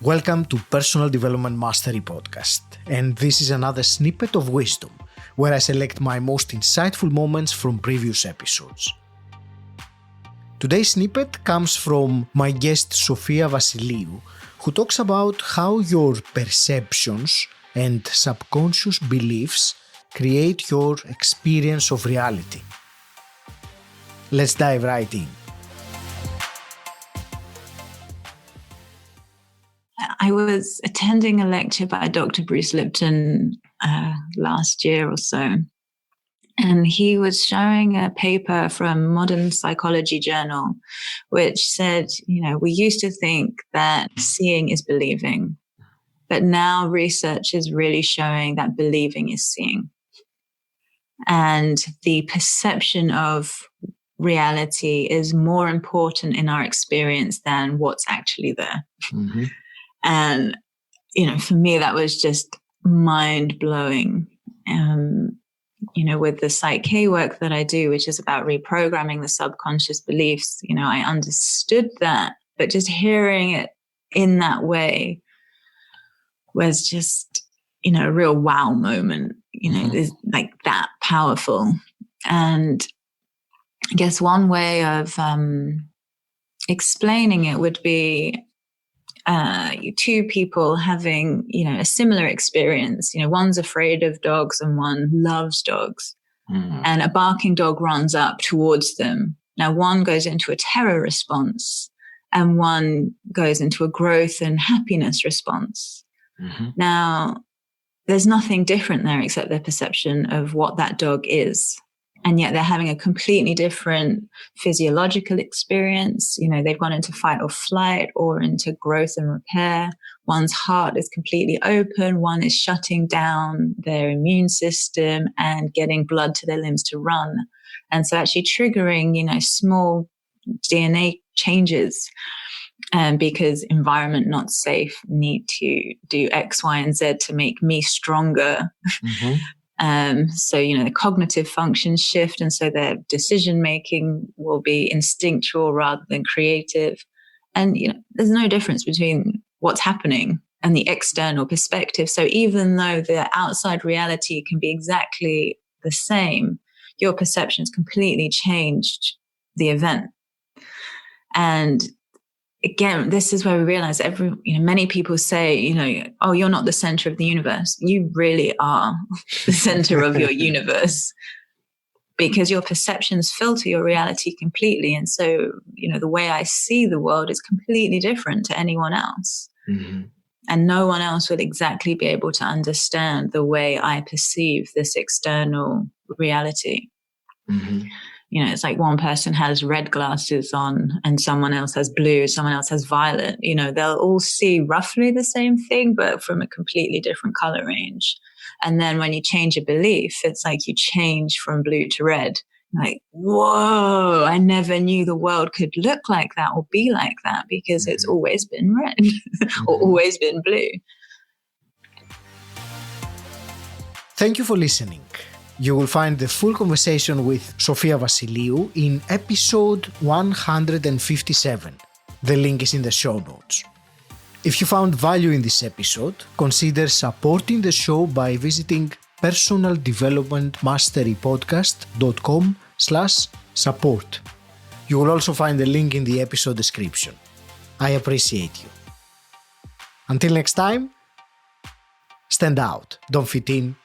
Welcome to Personal Development Mastery Podcast, and this is another snippet of wisdom, where I select my most insightful moments from previous episodes. Today's snippet comes from my guest Sophia Vasiliou, who talks about how your perceptions and subconscious beliefs create your experience of reality. Let's dive right in. I was attending a lecture by Dr. Bruce Lipton last year or so, and he was showing a paper from Modern Psychology Journal, which said, we used to think that seeing is believing, but now research is really showing that believing is seeing. And the perception of reality is more important in our experience than what's actually there. Mm-hmm. And, for me, that was just mind-blowing. With the Psych-K work that I do, which is about reprogramming the subconscious beliefs, I understood that. But just hearing it in that way was just, a real wow moment, is like that powerful. And I guess one way of explaining it would be two people having, a similar experience. One's afraid of dogs and one loves dogs. Mm-hmm. And a barking dog runs up towards them. Now, one goes into a terror response and one goes into a growth and happiness response. Mm-hmm. Now, there's nothing different there except their perception of what that dog is. And yet they're having a completely different physiological experience. They've gone into fight or flight or into growth and repair. One's heart is completely open. One is shutting down their immune system and getting blood to their limbs to run. And so actually triggering, small DNA changes. Because environment not safe, need to do X, Y, and Z to make me stronger. Mm-hmm. So, the cognitive functions shift, and so their decision-making will be instinctual rather than creative. And, there's no difference between what's happening and the external perspective. So even though the outside reality can be exactly the same, your perceptions completely changed the event. And again, this is where we realize many people say, oh, you're not the center of the universe. You really are the center of your universe, because your perceptions filter your reality completely. And so, the way I see the world is completely different to anyone else. Mm-hmm. And no one else will exactly be able to understand the way I perceive this external reality. Mm-hmm. It's like one person has red glasses on and someone else has blue, someone else has violet. They'll all see roughly the same thing, but from a completely different color range. And then when you change a belief, it's like you change from blue to red. Like, whoa, I never knew the world could look like that or be like that, because it's always been red or always been blue. Thank you for listening. You will find the full conversation with Sophia Vasiliou in episode 157. The link is in the show notes. If you found value in this episode, consider supporting the show by visiting personaldevelopmentmasterypodcast.com/support. You will also find the link in the episode description. I appreciate you. Until next time, stand out, don't fit in,